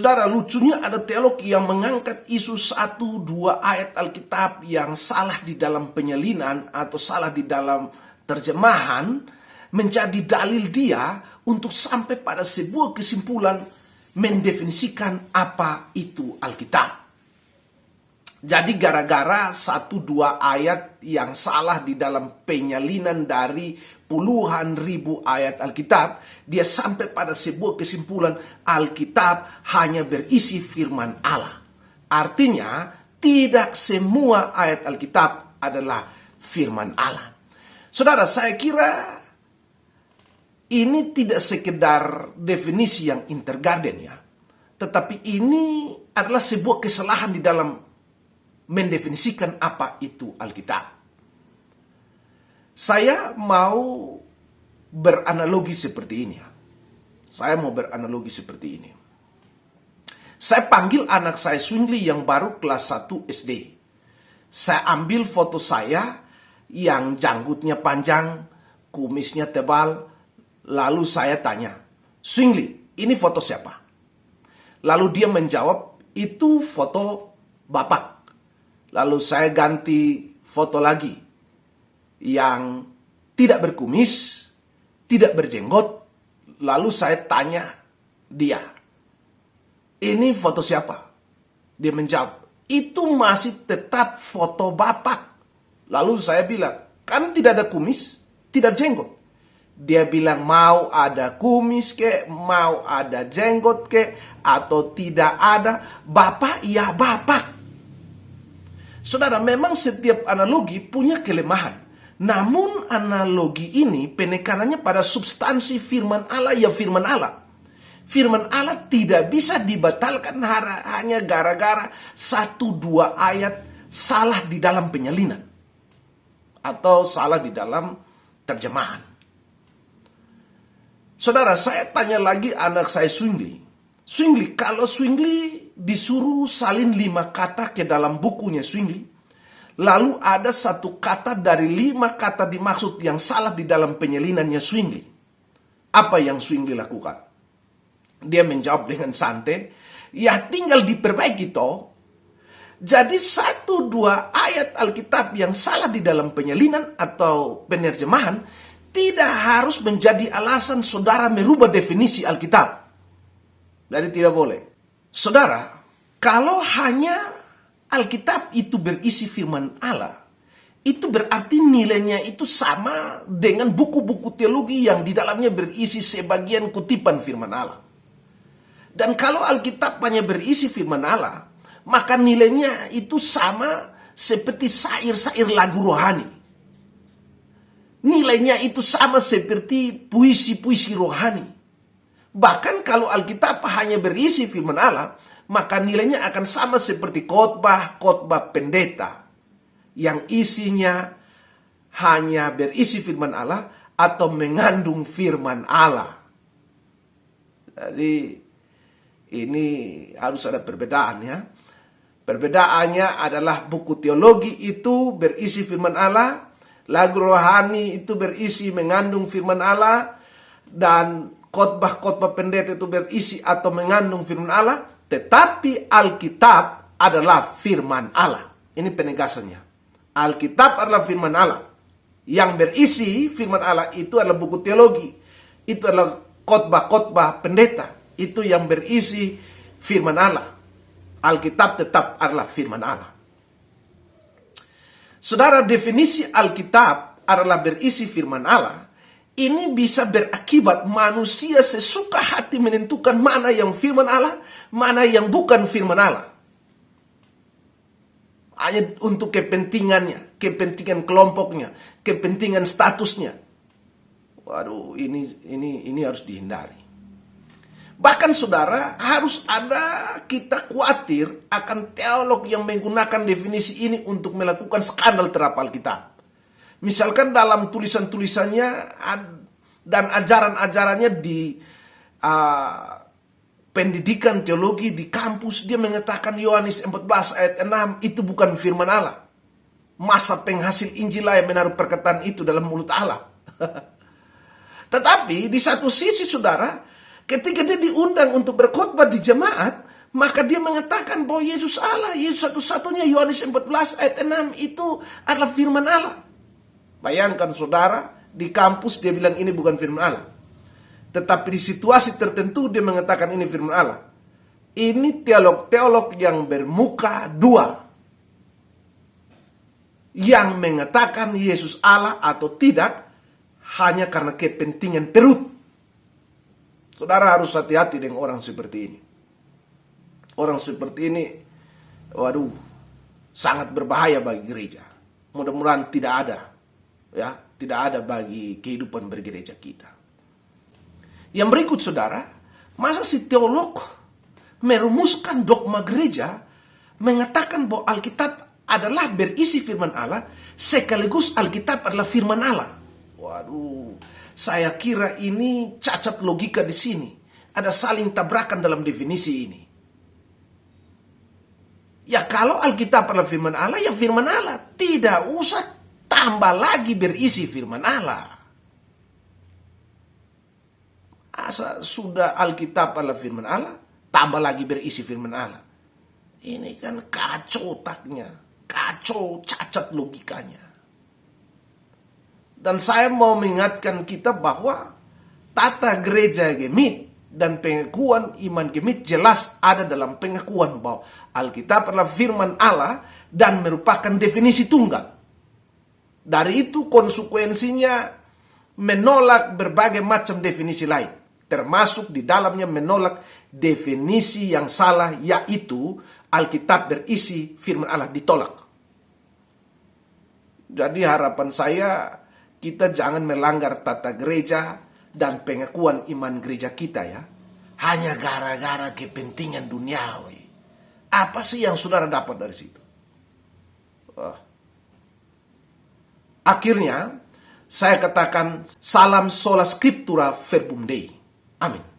Saudara, lucunya ada teolog yang mengangkat isu 1-2 ayat Alkitab yang salah di dalam penyalinan atau salah di dalam terjemahan menjadi dalil dia untuk sampai pada sebuah kesimpulan mendefinisikan apa itu Alkitab. Jadi gara-gara 1-2 ayat yang salah di dalam penyalinan dari puluhan ribu ayat Alkitab, dia sampai pada sebuah kesimpulan Alkitab hanya berisi firman Allah. Artinya, tidak semua ayat Alkitab adalah firman Allah. Saudara, saya kira ini tidak sekedar definisi yang intergarden ya, tetapi ini adalah sebuah kesalahan di dalam mendefinisikan apa itu Alkitab. Saya mau beranalogi seperti ini ya. Saya mau beranalogi seperti ini. Saya panggil anak saya Swingli yang baru kelas 1 SD. Saya ambil foto saya yang janggutnya panjang, kumisnya tebal. Lalu saya tanya, Swingli, ini foto siapa? Lalu dia menjawab, itu foto Bapak. Lalu saya ganti foto lagi yang tidak berkumis, tidak berjenggot. Lalu saya tanya dia, ini foto siapa? Dia menjawab, itu masih tetap foto Bapak. Lalu saya bilang, kan tidak ada kumis, tidak jenggot. Dia bilang mau ada kumis ke, mau ada jenggot ke, atau tidak ada, Bapak ya Bapak. Saudara, memang setiap analogi punya kelemahan. Namun analogi ini penekanannya pada substansi firman Allah ya firman Allah. Firman Allah tidak bisa dibatalkan hanya gara-gara 1-2 ayat salah di dalam penyalinan. Atau salah di dalam terjemahan. Saudara, saya tanya lagi anak saya Swingli. Swingli, kalau Swingli disuruh salin 5 kata ke dalam bukunya Swingli, lalu ada 1 kata dari 5 kata dimaksud yang salah di dalam penyalinannya Swingli, apa yang Swingli lakukan? Dia menjawab dengan santai, ya tinggal diperbaiki toh. Jadi 1-2 ayat Alkitab yang salah di dalam penyalinan atau penerjemahan tidak harus menjadi alasan saudara merubah definisi Alkitab. Jadi tidak boleh. Saudara, kalau hanya Alkitab itu berisi firman Allah, itu berarti nilainya itu sama dengan buku-buku teologi yang di dalamnya berisi sebagian kutipan firman Allah. Dan kalau Alkitab hanya berisi firman Allah, maka nilainya itu sama seperti syair-syair lagu rohani. Nilainya itu sama seperti puisi-puisi rohani. Bahkan kalau Alkitab hanya berisi firman Allah, maka nilainya akan sama seperti khotbah-khotbah pendeta yang isinya hanya berisi firman Allah atau mengandung firman Allah. Jadi ini harus ada perbedaan ya. Perbedaannya adalah buku teologi itu berisi firman Allah, lagu rohani itu berisi mengandung firman Allah, dan khotbah-khotbah pendeta itu berisi atau mengandung firman Allah, tetapi Alkitab adalah firman Allah. Ini penegasannya. Alkitab adalah firman Allah. Yang berisi firman Allah itu adalah buku teologi. Itu adalah khotbah-khotbah pendeta. Itu yang berisi firman Allah. Alkitab tetap adalah firman Allah. Saudara, definisi Alkitab adalah berisi firman Allah. Ini bisa berakibat manusia sesuka hati menentukan mana yang firman Allah, mana yang bukan firman Allah. Hanya untuk kepentingannya, kepentingan kelompoknya, kepentingan statusnya. Waduh, ini harus dihindari. Bahkan saudara, harus ada kita khawatir akan teolog yang menggunakan definisi ini untuk melakukan skandal terhadap Alkitab. Misalkan dalam tulisan-tulisannya dan ajaran-ajarannya di pendidikan teologi di kampus, dia mengatakan Yohanes 14 ayat 6 itu bukan firman Allah. Masa penghasil Injil yang menaruh perkataan itu dalam mulut Allah. Tetapi di satu sisi saudara, ketika dia diundang untuk berkhotbah di jemaat, Maka dia mengatakan bahwa Yesus Allah, Yesus satu-satunya. Yohanes 14 ayat 6 itu adalah firman Allah. Bayangkan saudara, di kampus dia bilang ini bukan firman Allah. Tetapi di situasi tertentu dia mengatakan ini firman Allah. Ini teolog-teolog yang bermuka dua, yang mengatakan Yesus Allah atau tidak hanya karena kepentingan perut. Saudara harus hati-hati dengan orang seperti ini. Orang seperti ini, waduh, sangat berbahaya bagi gereja. Mudah-mudahan tidak ada, ya, tidak ada bagi kehidupan bergereja kita. Yang berikut saudara, masa si teolog merumuskan dogma gereja, mengatakan bahwa Alkitab adalah berisi firman Allah, sekaligus Alkitab adalah firman Allah. Waduh, saya kira ini cacat logika di sini. Ada saling tabrakan dalam definisi ini. Ya kalau Alkitab adalah firman Allah, ya firman Allah. Tidak usah tambah lagi berisi firman Allah. Asa sudah Alkitab adalah firman Allah, tambah lagi berisi firman Allah. Ini kan kacau otaknya, kacau cacat logikanya. Dan saya mau mengingatkan kita bahwa tata gereja gemit dan pengakuan iman gemit jelas ada dalam pengakuan bahwa Alkitab adalah firman Allah dan merupakan definisi tunggal. Dari itu konsekuensinya menolak berbagai macam definisi lain, termasuk di dalamnya menolak definisi yang salah, yaitu Alkitab berisi firman Allah ditolak. Jadi harapan saya, kita jangan melanggar tata gereja dan pengakuan iman gereja kita ya. Hanya gara-gara kepentingan duniawi. Apa sih yang saudara dapat dari situ? Akhirnya, saya katakan salam sola scriptura verbum Dei. Amin.